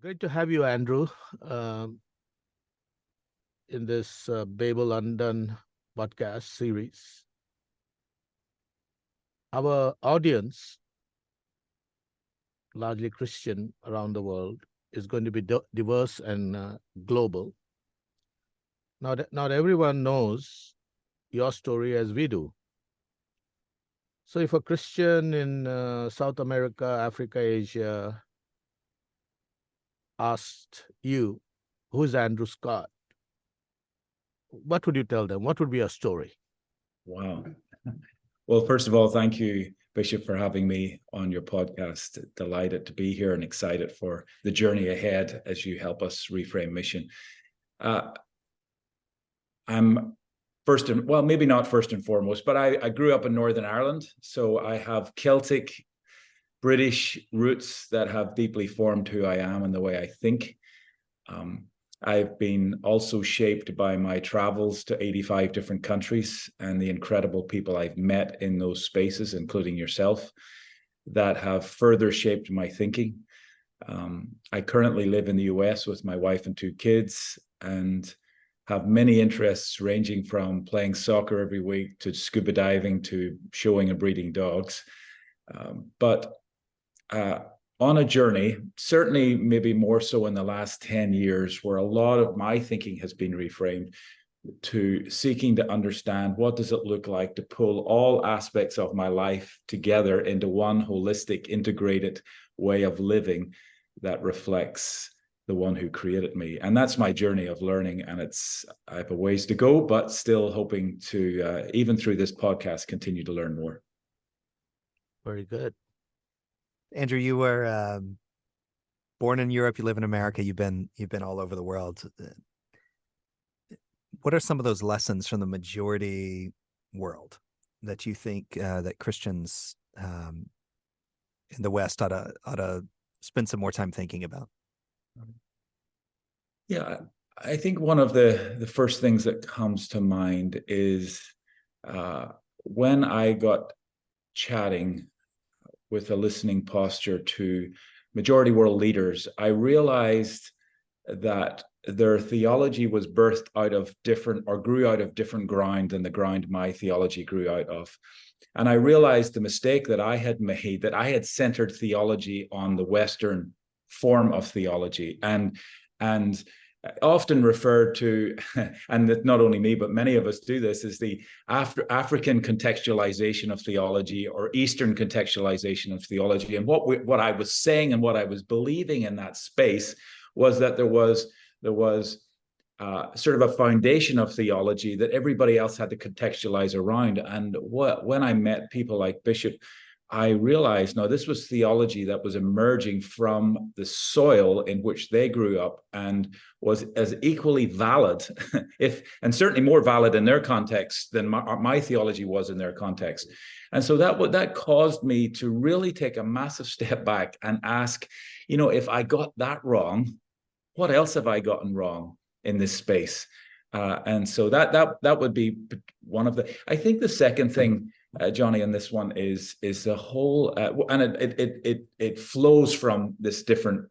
Great to have you, Andrew, um, in this Babel Undone podcast series. Our audience, largely Christian around the world, is going to be diverse and global. Not everyone knows your story as we do. So, if a Christian in South America, Africa, Asia asked you, who is Andrew Scott? What would you tell them? What would be your story? Wow. Well, first of all, thank you, Bishop, for having me on your podcast. Delighted to be here and excited for the journey ahead as you help us reframe mission. I'm maybe not first and foremost, but I grew up in Northern Ireland. So I have Celtic, British roots that have deeply formed who I am and the way I think. I've been also shaped by my travels to 85 different countries and the incredible people I've met in those spaces, including yourself, that have further shaped my thinking. I currently live in the US with my wife and two kids and have many interests ranging from playing soccer every week to scuba diving to showing and breeding dogs. But on a journey, certainly maybe more so in the last 10 years, where a lot of my thinking has been reframed to seeking to understand what does it look like to pull all aspects of my life together into one holistic, integrated way of living that reflects the one who created me. And that's my journey of learning. And I have a ways to go, but still hoping to, even through this podcast, continue to learn more. Very good. Andrew, you were born in Europe. You live in America. You've been all over the world. What are some of those lessons from the majority world that you think that Christians in the West ought to spend some more time thinking about? Yeah, I think one of the first things that comes to mind is when I got chatting with a listening posture to majority world leaders, I realized that their theology was birthed out of different or grew out of different ground than the ground my theology grew out of. And I realized the mistake that I had made, that I had centered theology on the Western form of theology and often referred to, and not only me, but many of us do this, is the African contextualization of theology or Eastern contextualization of theology. And what I was saying and what I was believing in that space was that there was sort of a foundation of theology that everybody else had to contextualize around. And when I met people like Bishop, I realized, no, this was theology that was emerging from the soil in which they grew up and was as equally valid, and certainly more valid in their context than my theology was in their context. And so that caused me to really take a massive step back and ask, if I got that wrong, what else have I gotten wrong in this space? And so that would be one of the. I think the second thing, Johnny, in this one is the whole, and it flows from this different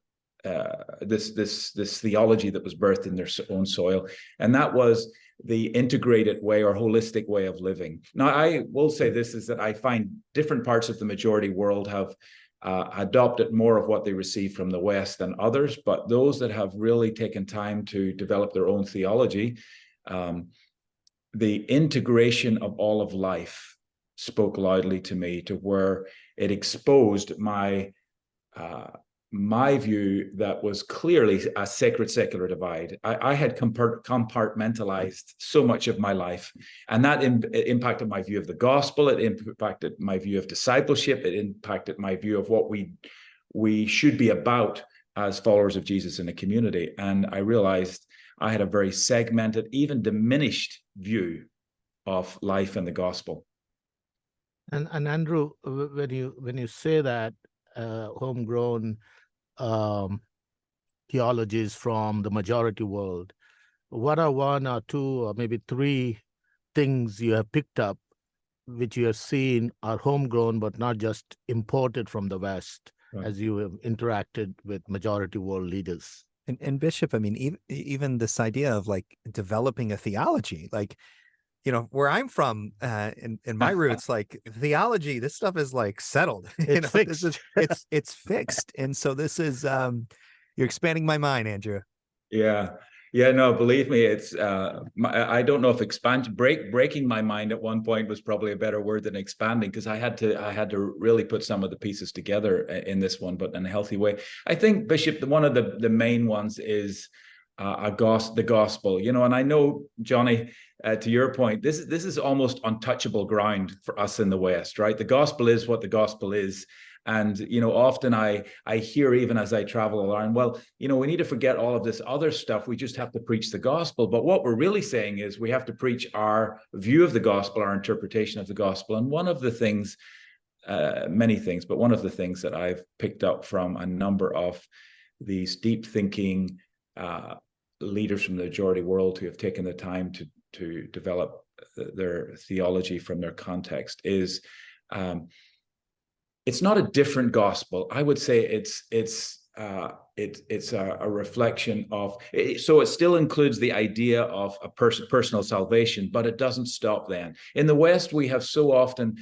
this theology that was birthed in their own soil, and that was the integrated way or holistic way of living. Now, I will say this is that I find different parts of the majority world have adopted more of what they receive from the West than others, but those that have really taken time to develop their own theology, the integration of all of life spoke loudly to me, to where it exposed my view that was clearly a sacred secular divide. I had compartmentalized so much of my life, and that impacted my view of the gospel. It impacted my view of discipleship. It impacted my view of what we should be about as followers of Jesus in a community. And I realized I had a very segmented, even diminished view of life and the gospel. And Andrew, when you say that homegrown theologies from the majority world, what are one or two or maybe three things you have picked up which you have seen are homegrown but not just imported from the West? Right. as you have interacted with majority world leaders. And Bishop, I mean, even this idea of like developing a theology, like, you know, where I'm from, in my roots, like theology, this stuff is like settled. You It's know, this fixed. is it's fixed. And so this is you're expanding my mind, Andrew. Yeah. Yeah, no, believe me, it's I don't know if breaking my mind at one point was probably a better word than expanding, because I had to really put some of the pieces together in this one, but in a healthy way. I think, Bishop, one of the main ones is the gospel, you know, and I know, Johnny, to your point, this is almost untouchable ground for us in the West, right? The gospel is what the gospel is. And, you know, often I hear, even as I travel around, well, you know, we need to forget all of this other stuff. We just have to preach the gospel. But what we're really saying is we have to preach our view of the gospel, our interpretation of the gospel. And one of the things, many things, but one of the things that I've picked up from a number of these deep thinking leaders from the majority world who have taken the time to develop their theology from their context is, it's not a different gospel. I would say it's a reflection of. So it still includes the idea of a personal salvation, but it doesn't stop then. In the West, we have so often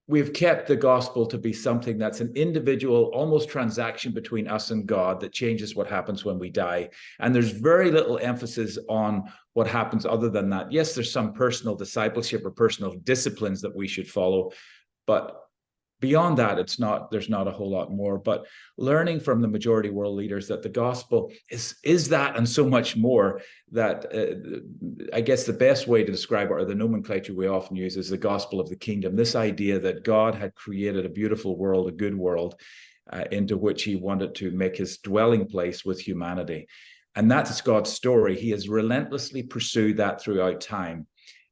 we've kept the gospel to be something that's an individual, almost transaction between us and God that changes what happens when we die. And there's very little emphasis on what happens other than that. Yes, there's some personal discipleship or personal disciplines that we should follow, but beyond that, there's not a whole lot more. But learning from the majority world leaders that the gospel is that and so much more, that I guess the best way to describe it, or the nomenclature we often use, is the gospel of the kingdom. This idea that God had created a beautiful world, a good world, into which he wanted to make his dwelling place with humanity. And that's God's story. He has relentlessly pursued that throughout time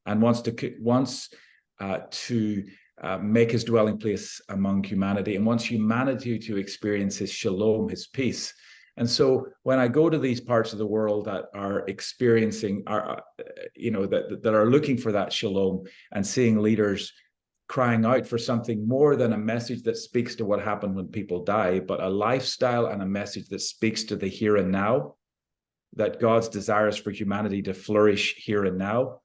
and wants to make his dwelling place among humanity, and wants humanity to experience his shalom, his peace. And so when I go to these parts of the world that are experiencing, that are looking for that shalom, and seeing leaders crying out for something more than a message that speaks to what happened when people die, but a lifestyle and a message that speaks to the here and now, that God's desires for humanity to flourish here and now,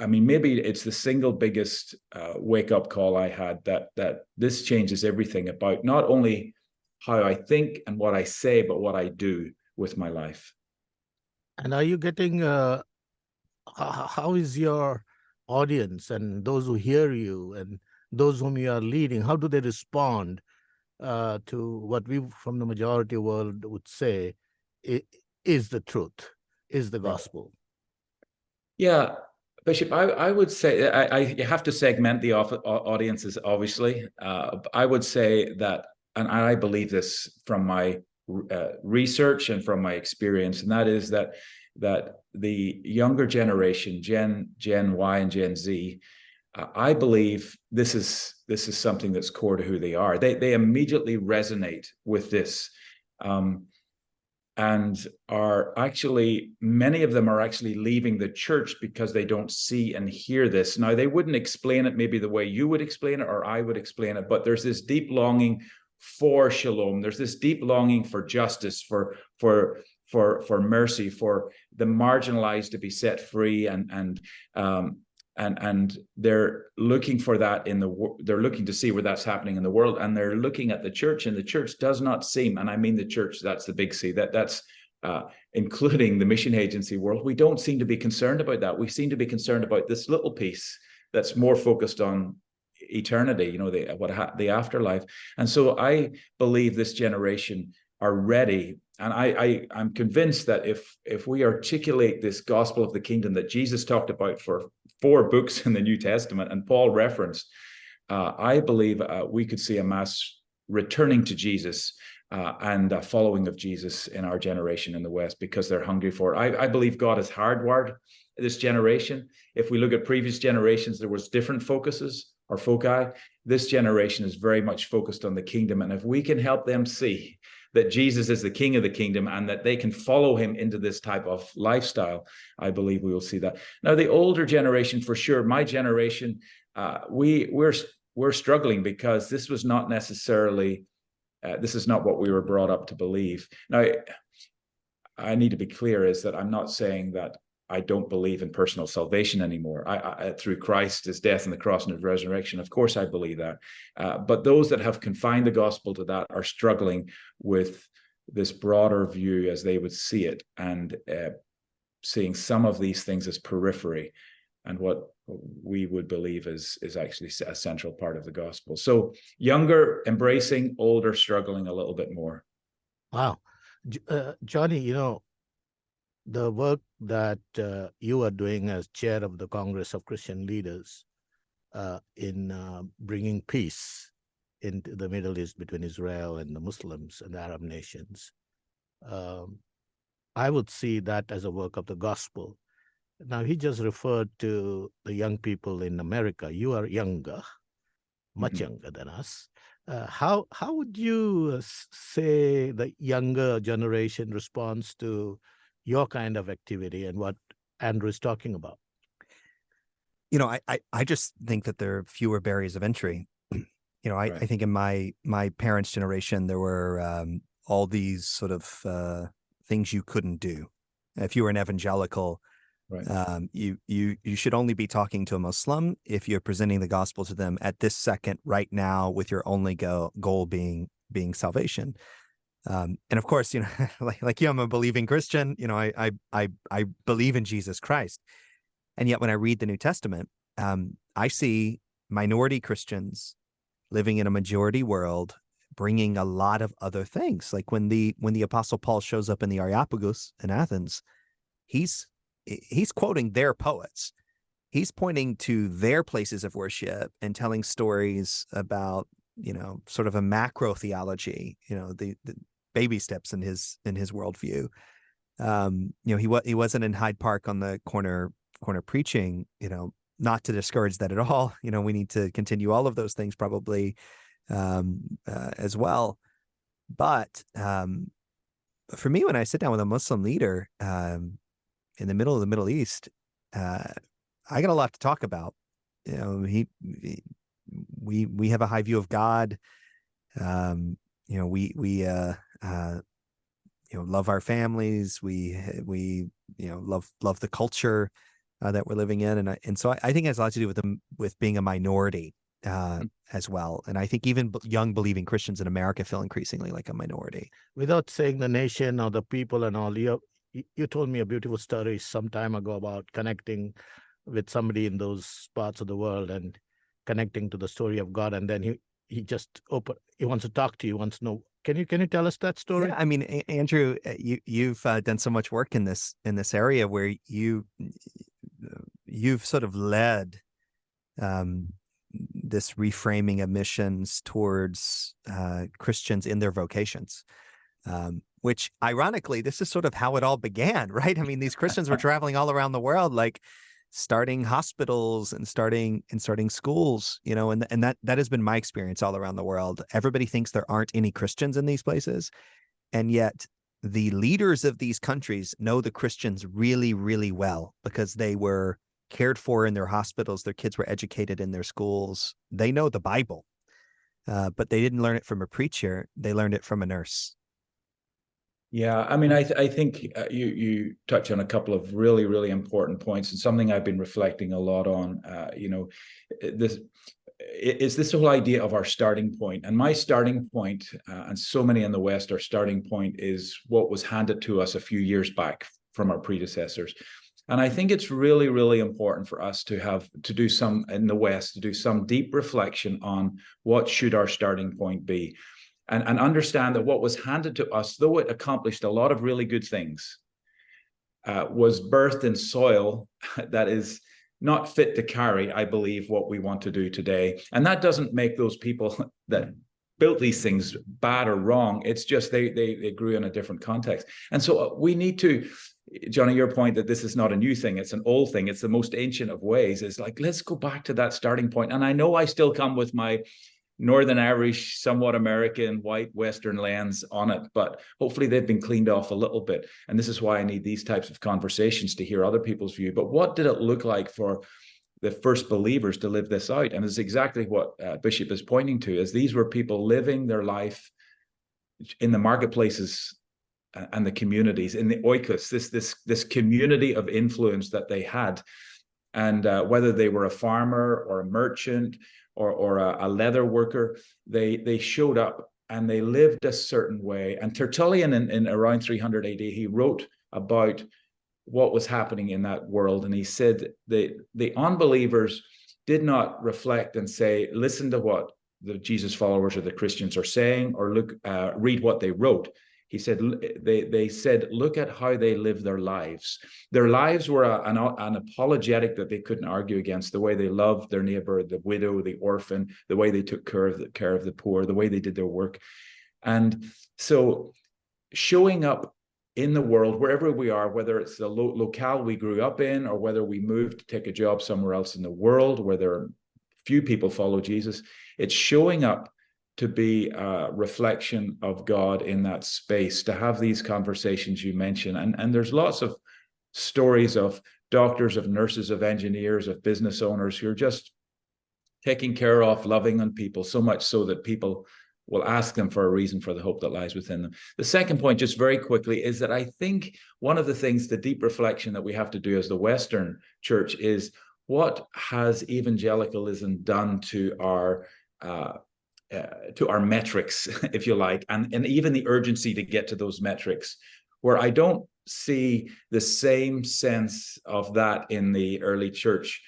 maybe it's the single biggest wake-up call I had, that this changes everything about not only how I think and what I say, but what I do with my life. And are you getting, how is your audience and those who hear you and those whom you are leading, how do they respond to what we from the majority world would say is the truth, is the gospel? Yeah. Bishop, I would say you have to segment the audiences, obviously. I would say that, and I believe this from my research and from my experience, and that is that the younger generation, Gen Y and Gen Z, I believe this is something that's core to who they are. They immediately resonate with this. And are actually, many of them are actually leaving the church because they don't see and hear this. Now, they wouldn't explain it maybe the way you would explain it or I would explain it, but there's this deep longing for shalom. There's this deep longing for justice, for mercy, for the marginalized to be set free, and they're looking for that they're looking to see where that's happening in the world, and they're looking at the church, and the church does not seem, and I mean the church, that's the big C, that's including the mission agency world. We don't seem to be concerned about that. We seem to be concerned about this little piece that's more focused on eternity, you know, the afterlife. And so I believe this generation are ready. And I'm convinced that if we articulate this gospel of the kingdom that Jesus talked about for 4 books in the New Testament and Paul referenced, I believe we could see a mass returning to Jesus and a following of Jesus in our generation in the West, because they're hungry for it. I believe God has hardwired this generation. If we look at previous generations, there was different focuses or foci. This generation is very much focused on the kingdom. And if we can help them see that Jesus is the king of the kingdom and that they can follow him into this type of lifestyle, I believe we will see that. Now, the older generation, for sure, my generation, we're we're struggling because this was not necessarily, this is not what we were brought up to believe. Now, I need to be clear is that I'm not saying that I don't believe in personal salvation anymore. I through Christ, his death on the cross and his resurrection, of course I believe that. But those that have confined the gospel to that are struggling with this broader view as they would see it, and seeing some of these things as periphery, and what we would believe is actually a central part of the gospel. So younger embracing, older struggling a little bit more. Wow. Johnny, you know, the work that you are doing as chair of the Congress of Christian Leaders in bringing peace into the Middle East between Israel and the Muslims and the Arab nations, I would see that as a work of the gospel. Now, he just referred to the young people in America. You are younger, much younger than us. How would you say the younger generation responds to your kind of activity and what Andrew is talking about? You know, I just think that there are fewer barriers of entry. You know, I think in my parents' generation, there were all these sort of things you couldn't do. If you were an evangelical, you should only be talking to a Muslim if you're presenting the gospel to them at this second, right now, with your only goal being salvation. And of course, you know, like you, I'm a believing Christian. You know, I believe in Jesus Christ. And yet when I read the New Testament, I see minority Christians living in a majority world, bringing a lot of other things. Like when the Apostle Paul shows up in the Areopagus in Athens, he's quoting their poets. He's pointing to their places of worship and telling stories about, you know, sort of a macro theology, you know, the baby steps in his worldview. You know, he wasn't in Hyde Park on the corner preaching, you know, not to discourage that at all. You know, we need to continue all of those things probably as well. But for me, when I sit down with a Muslim leader in the middle of the Middle East, I got a lot to talk about. You know, we have a high view of God. You know, we you know, love our families. We you know, love the culture that we're living in, and so I think it has a lot to do with being a minority as well. And I think even young believing Christians in America feel increasingly like a minority. Without saying the nation or the people and all, you told me a beautiful story some time ago about connecting with somebody in those parts of the world and connecting to the story of God, and then he just he wants to talk to you, wants to know. Can you tell us that story? Yeah, I mean, Andrew, you've done so much work in this area where you've sort of led this reframing of missions towards Christians in their vocations, which ironically, this is sort of how it all began, right? I mean, these Christians were traveling all around the world, like starting hospitals and starting schools, you know, and that has been my experience all around the world. Everybody thinks there aren't any Christians in these places, and yet the leaders of these countries know the Christians really, really well because they were cared for in their hospitals. Their kids were educated in their schools. They know the Bible, but they didn't learn it from a preacher. They learned it from a nurse. Yeah, I mean, I think you touch on a couple of really, really important points, and something I've been reflecting a lot on. You know, this whole idea of our starting point, and my starting point, and so many in the West, our starting point is what was handed to us a few years back from our predecessors. And I think it's really, really important for us to do some in the West, to do some deep reflection on what should our starting point be. And understand that what was handed to us, though it accomplished a lot of really good things, was birthed in soil that is not fit to carry, I believe, what we want to do today. And that doesn't make those people that built these things bad or wrong. It's just they grew in a different context. And so we need to, Johnny, your point that this is not a new thing, it's an old thing, it's the most ancient of ways, is like, let's go back to that starting point. And I know I still come with my Northern Irish, somewhat American, white Western lens on it, but hopefully they've been cleaned off a little bit. And this is why I need these types of conversations to hear other people's view. But what did it look like for the first believers to live this out. And it's exactly what Bishop is pointing to, is these were people living their life in the marketplaces and the communities, in the oikos, this community of influence that they had. And whether they were a farmer or a merchant or a leather worker, they showed up and they lived a certain way. And Tertullian in around 300 AD, he wrote about what was happening in that world. And he said the unbelievers did not reflect and say, listen to what the Jesus followers or the Christians are saying, or read what they wrote. He said, they said, look at how they live their lives. Their lives were an apologetic that they couldn't argue against, the way they loved their neighbor, the widow, the orphan, the way they took care of the poor, the way they did their work. And so showing up in the world, wherever we are, whether it's the locale we grew up in, or whether we moved to take a job somewhere else in the world where there are few people follow Jesus, it's showing up to be a reflection of God in that space, to have these conversations you mentioned. And there's lots of stories of doctors, of nurses, of engineers, of business owners who are just taking care of, loving on people, so much so that people will ask them for a reason for the hope that lies within them. The second point, just very quickly, is that I think one of the things, the deep reflection that we have to do as the Western church is, what has evangelicalism done to our metrics, if you like, and even the urgency to get to those metrics, where I don't see the same sense of that in the early church.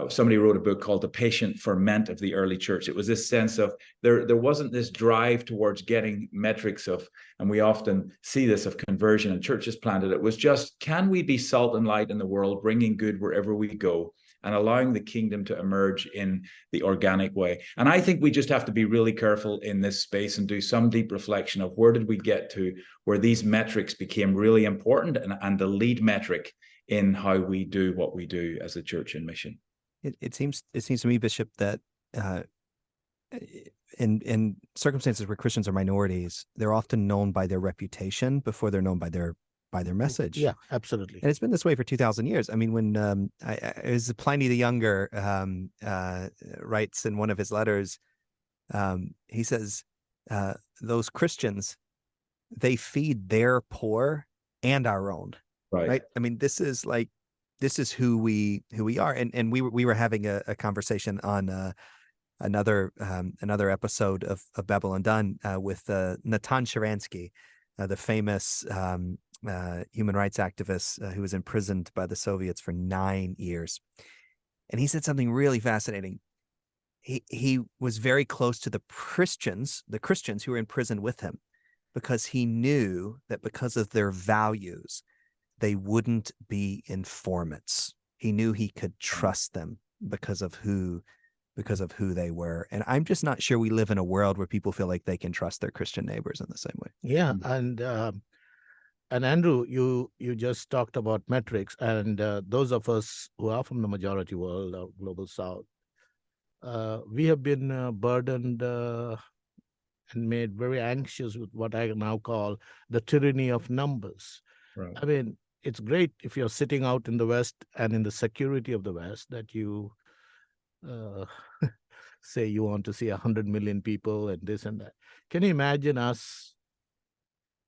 Somebody wrote a book called The Patient Ferment of the Early Church. It was this sense of there wasn't this drive towards getting metrics of, and we often see this, of conversion and churches planted. It was just, can we be salt and light in the world, bringing good wherever we go, and allowing the kingdom to emerge in the organic way. And I think we just have to be really careful in this space and do some deep reflection of, where did we get to where these metrics became really important and the lead metric in how we do what we do as a church in mission. It seems to me, Bishop, that in circumstances where Christians are minorities, they're often known by their reputation before they're known by their message. Yeah, absolutely. And it's been this way for 2,000 years. I mean, when Pliny the Younger writes in one of his letters, he says, those Christians, they feed their poor and our own. Right. I mean, this is who we are. And we were having a conversation on another episode of Babylon Done with Natan Sharansky, the famous human rights activist who was imprisoned by the Soviets for 9 years. And he said something really fascinating. He was very close to the Christians who were in prison with him, because he knew that because of their values, they wouldn't be informants. He knew he could trust them because of who they were. And I'm just not sure we live in a world where people feel like they can trust their Christian neighbors in the same way. Yeah, and Andrew, you just talked about metrics, and those of us who are from the majority world or global South, we have been burdened and made very anxious with what I now call the tyranny of numbers. Right. I mean, it's great if you're sitting out in the West and in the security of the West that you say you want to see 100 million people and this and that. Can you imagine us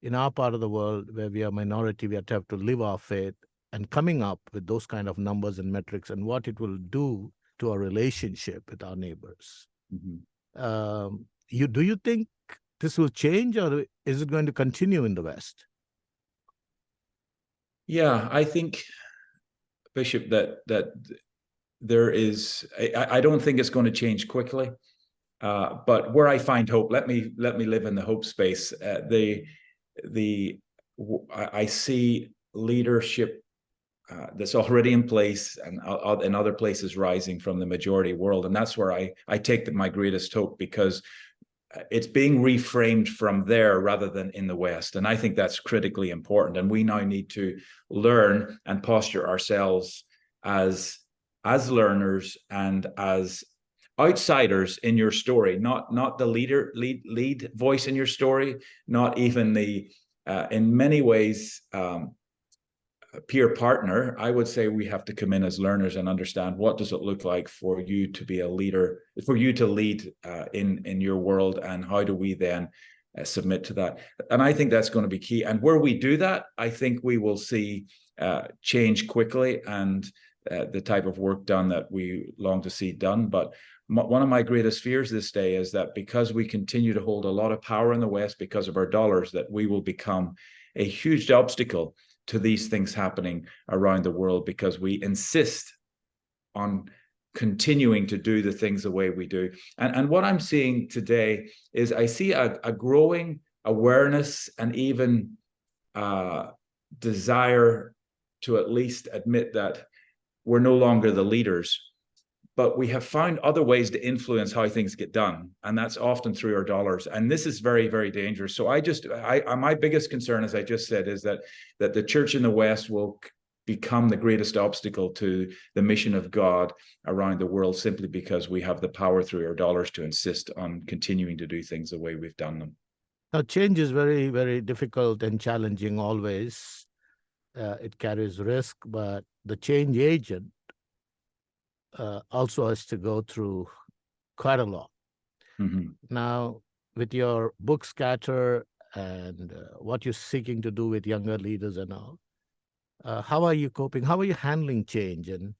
in our part of the world where we are minority, we have to live our faith, and coming up with those kind of numbers and metrics and what it will do to our relationship with our neighbors? Mm-hmm. Do you think this will change, or is it going to continue in the West? Yeah, I think, Bishop, that there is. I don't think it's going to change quickly, but where I find hope, let me live in the hope space. I see leadership that's already in place and in other places rising from the majority world, and that's where I take my greatest hope, because it's being reframed from there rather than in the West. And I think that's critically important. And we now need to learn and posture ourselves as learners and as outsiders in your story, not the lead voice in your story, not even the in many ways peer partner, I would say we have to come in as learners and understand what does it look like for you to be a leader, for you to lead in your world, and how do we then submit to that. And I think that's going to be key. And where we do that, I think we will see change quickly, and the type of work done that we long to see done. But one of my greatest fears this day is that because we continue to hold a lot of power in the West because of our dollars, that we will become a huge obstacle to these things happening around the world, because we insist on continuing to do the things the way we do. And what I'm seeing today is I see a growing awareness and even desire to at least admit that we're no longer the leaders, but we have found other ways to influence how things get done, and that's often through our dollars. And this is very, very dangerous. So my biggest concern, as I just said, is that the church in the West will become the greatest obstacle to the mission of God around the world, simply because we have the power through our dollars to insist on continuing to do things the way we've done them. Now, change is very, very difficult and challenging always. It carries risk, but the change agent also has to go through quite a lot. Mm-hmm. Now, with your book Scatter and what you're seeking to do with younger leaders and all, how are you coping? How are you handling change? And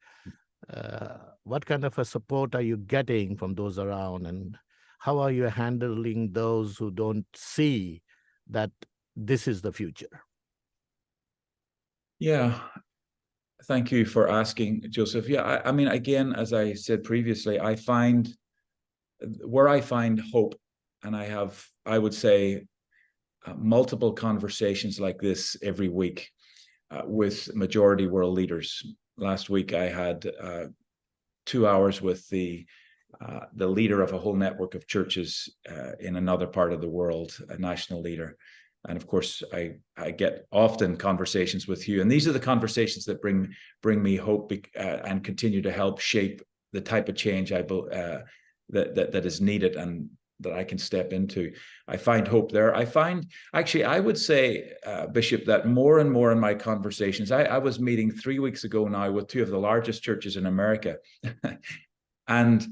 what kind of a support are you getting from those around? And how are you handling those who don't see that this is the future? Yeah. Thank you for asking, Joseph. Yeah, I mean, again, as I said previously, I find hope, and I would say, multiple conversations like this every week with majority world leaders. Last week, I had 2 hours with the leader of a whole network of churches in another part of the world, a national leader. And of course, I get often conversations with you, and these are the conversations that bring me hope and continue to help shape the type of change that is needed and that I can step into. I find hope there. I find, actually, I would say, Bishop, that more and more in my conversations, I was meeting 3 weeks ago now with 2 of the largest churches in America, and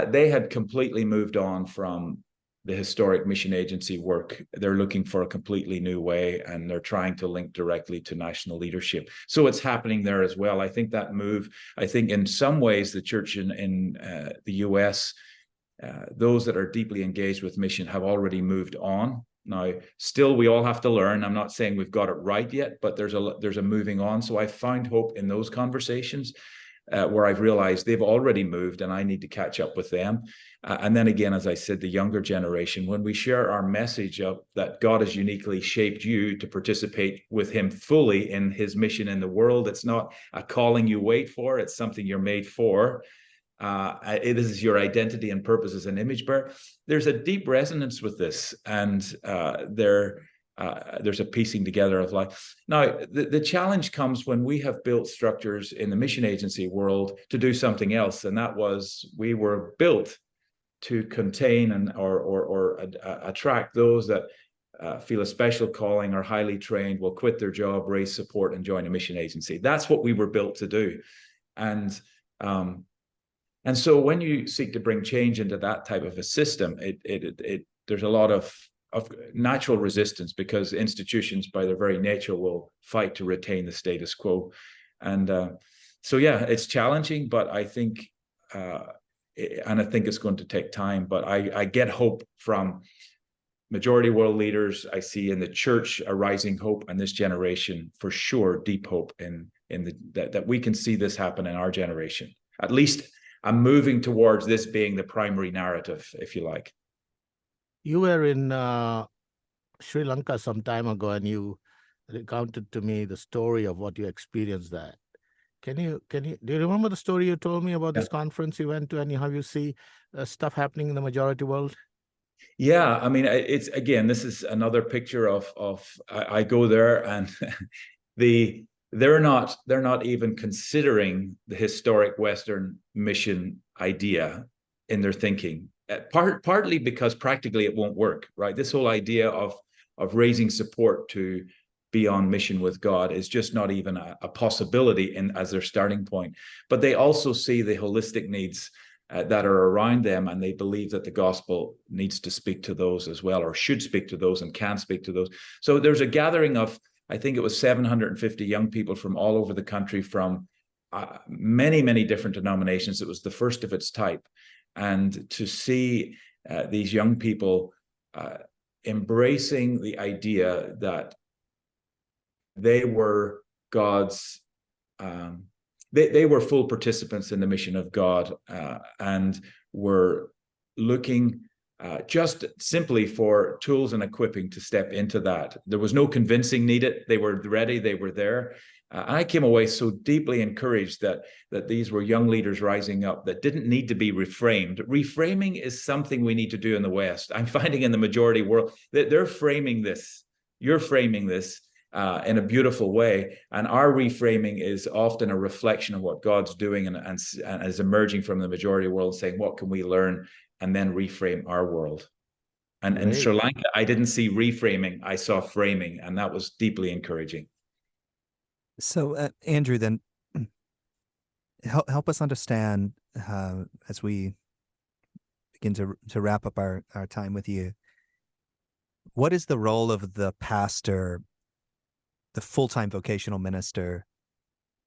they had completely moved on from the historic mission agency work. They're looking for a completely new way, and they're trying to link directly to national leadership. So it's happening there as well. I think that move, I think in some ways the church in the US, those that are deeply engaged with mission have already moved on. Now, still, we all have to learn. I'm not saying we've got it right yet, but there's a moving on. So I find hope in those conversations where I've realized they've already moved and I need to catch up with them. And then again, as I said, the younger generation, when we share our message of that God has uniquely shaped you to participate with him fully in his mission in the world, it's not a calling you wait for, it's something you're made for. It is your identity and purpose as an image bearer. There's a deep resonance with this, and there's a piecing together of life. Now, the challenge comes when we have built structures in the mission agency world to do something else, and that was we were built to contain and or attract those that feel a special calling, are highly trained, will quit their job, raise support, and join a mission agency. That's what we were built to do, and so when you seek to bring change into that type of a system, there's a lot of natural resistance, because institutions by their very nature will fight to retain the status quo. And so, yeah, it's challenging, but I think, and I think it's going to take time, but I get hope from majority world leaders. I see in the church a rising hope, and this generation, for sure, deep hope that we can see this happen in our generation. At least I'm moving towards this being the primary narrative, if you like. You were in Sri Lanka some time ago, and you recounted to me the story of what you experienced there. Do you remember the story you told me about this conference you went to, and how you see stuff happening in the majority world? Yeah, I mean, it's, again, this is another picture of I go there, and they're not even considering the historic Western mission idea in their thinking. Partly because practically it won't work, right? This whole idea of raising support to be on mission with God is just not even a possibility as their starting point. But they also see the holistic needs that are around them, and they believe that the gospel needs to speak to those as well, or should speak to those and can speak to those. So there's a gathering of, I think it was 750 young people from all over the country, from many, many different denominations. It was the first of its type. And to see these young people embracing the idea that they were God's, they were full participants in the mission of God, and were looking just simply for tools and equipping to step into that. There was no convincing needed. They were ready. They were there. I came away so deeply encouraged that these were young leaders rising up that didn't need to be reframed. Reframing is something we need to do in the West. I'm finding in the majority world that they're framing this. You're framing this in a beautiful way, and our reframing is often a reflection of what God's doing and is emerging from the majority world, saying, what can we learn, and then reframe our world. And in Sri Lanka, I didn't see reframing, I saw framing, and that was deeply encouraging. So Andrew, then help us understand, as we begin to wrap up our time with you, what is the role of the pastor, the full-time vocational minister,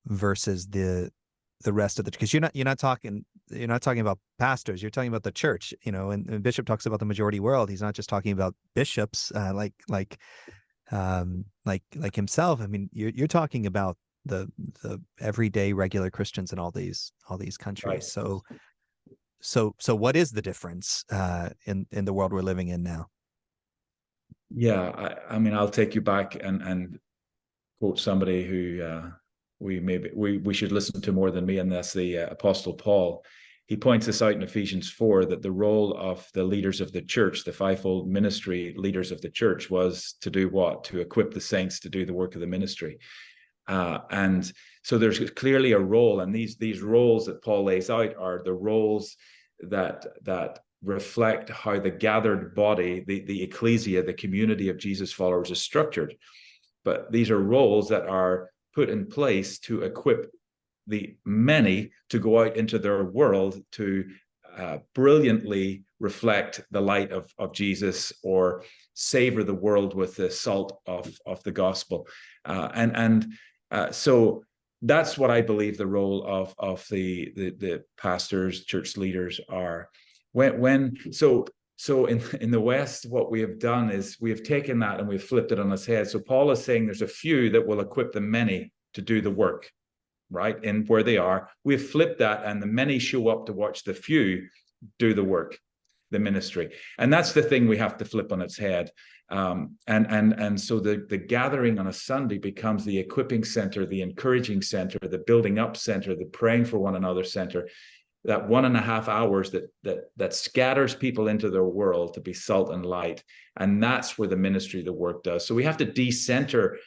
versus the rest of the, because you're not talking about pastors, you're talking about the church, and Bishop talks about the majority world. He's not just talking about bishops like himself. I mean, you're talking about the everyday regular Christians in all these countries. Right. So what is the difference in the world we're living in now? Yeah, I mean, I'll take you back and quote somebody who we should listen to more than me, and that's the Apostle Paul. He points this out in Ephesians 4, that the role of the leaders of the church, the fivefold ministry leaders of the church, was to do what? To equip the saints to do the work of the ministry. And so there's clearly a role, and these roles that Paul lays out are the roles that reflect how the gathered body, the ecclesia, the community of Jesus followers, is structured. But these are roles that are put in place to equip the many to go out into their world to brilliantly reflect the light of Jesus, or savor the world with the salt of the gospel. So that's what I believe the role of the pastors, church leaders are. So in the West, what we have done is we have taken that and we've flipped it on its head. So Paul is saying there's a few that will equip the many to do the work, right? And where they are, we've flipped that, and the many show up to watch the few do the work, the ministry. And that's the thing we have to flip on its head. And so the gathering on a Sunday becomes the equipping center, the encouraging center, the building up center, the praying for one another center. That 1.5 hours that scatters people into their world to be salt and light. And that's where the ministry, the work does. So we have to decenter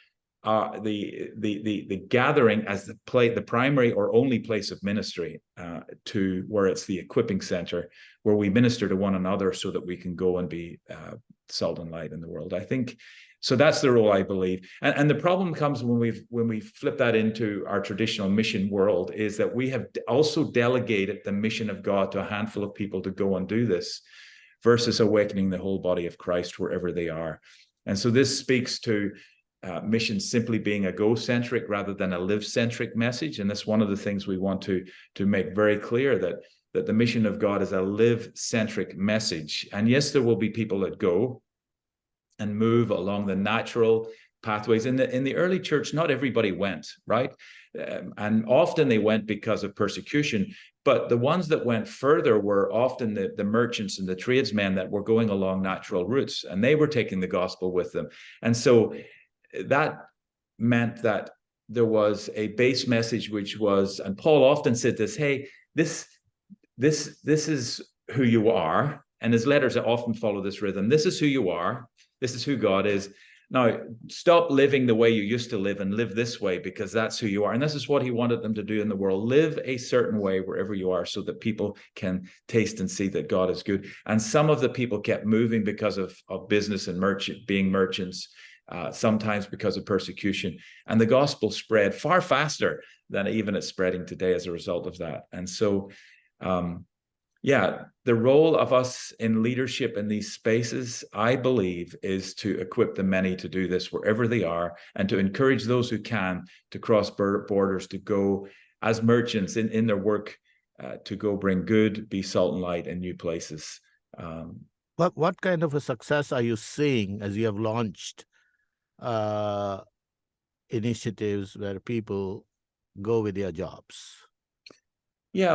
the gathering as the primary or only place of ministry, to where it's the equipping center, where we minister to one another so that we can go and be salt and light in the world. I think so. That's the role, I believe. And the problem comes when we flip that into our traditional mission world, is that we have also delegated the mission of God to a handful of people to go and do this, versus awakening the whole body of Christ wherever they are. And so this speaks to mission simply being a go-centric rather than a live-centric message. And that's one of the things we want to make very clear, that the mission of God is a live-centric message. And yes, there will be people that go and move along the natural pathways. In the early church, not everybody went, right? And often they went because of persecution. But the ones that went further were often the merchants and the tradesmen that were going along natural routes, and they were taking the gospel with them. And so that meant that there was a base message, which was, and Paul often said this, hey, this is who you are. And his letters often follow this rhythm. This is who you are. This is who God is. Now, stop living the way you used to live and live this way, because that's who you are. And this is what he wanted them to do in the world. Live a certain way wherever you are, so that people can taste and see that God is good. And some of the people kept moving because of business and being merchants. sometimes because of persecution. And the gospel spread far faster than even it's spreading today as a result of that. And so, yeah, the role of us in leadership in these spaces, I believe, is to equip the many to do this wherever they are, and to encourage those who can to cross borders, to go as merchants in their work, to go bring good, be salt and light in new places. What kind of a success are you seeing as you have launched initiatives where people go with their jobs? Yeah,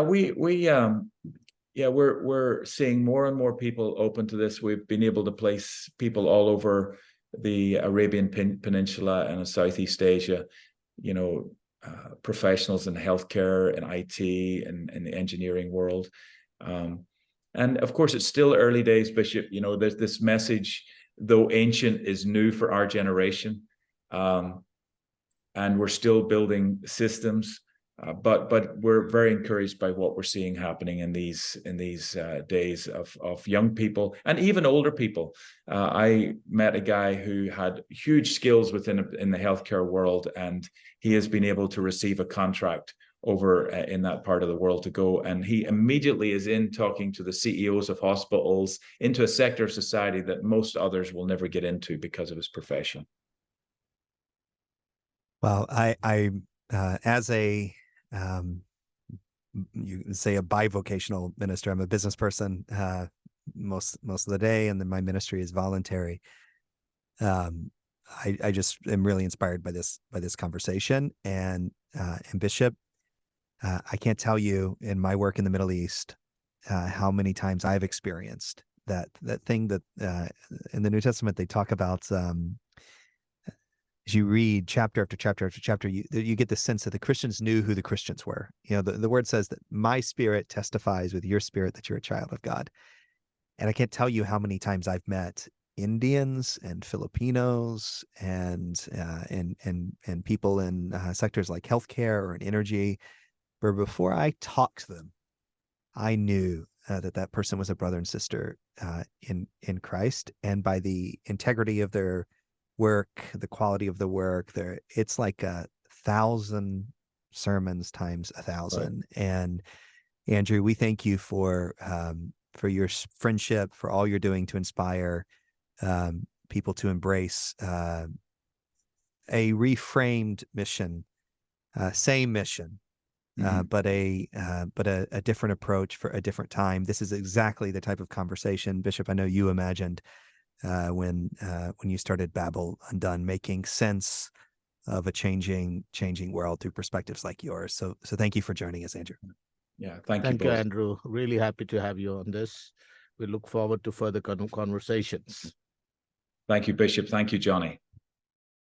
we're seeing more and more people open to this. We've been able to place people all over the Arabian Peninsula and in Southeast Asia, you know, professionals in healthcare and IT and in the engineering world. And of course, it's still early days, Bishop. You know, there's this message, though ancient, is new for our generation. And we're still building systems. But we're very encouraged by what we're seeing happening in these days of young people and even older people. I met a guy who had huge skills in the healthcare world, and he has been able to receive a contract over in that part of the world to go, and he immediately is in talking to the CEOs of hospitals, into a sector of society that most others will never get into because of his profession. Well, I as a you can say a bivocational minister. I'm a business person most of the day, and then my ministry is voluntary. I just am really inspired by this conversation, and Bishop, I can't tell you in my work in the Middle East how many times I've experienced that thing that in the New Testament they talk about. As you read chapter after chapter after chapter, you get the sense that the Christians knew who the Christians were. You know, the word says that my spirit testifies with your spirit that you're a child of God. And I can't tell you how many times I've met Indians and Filipinos and people in sectors like healthcare or in energy, where before I talked to them, I knew that person was a brother and sister in Christ, and by the integrity of their work, the quality of the work, it's like 1,000 sermons times 1,000. Right. And Andrew, we thank you for your friendship, for all you're doing to inspire people to embrace a reframed mission, same mission, but a different approach for a different time. This is exactly the type of conversation, Bishop, I know you imagined when you started Babel Undone, making sense of a changing world through perspectives like yours. So thank you for joining us, Andrew. Yeah, thank you, Andrew. Really happy to have you on this. We look forward to further conversations. Thank you, Bishop. Thank you, Johnny.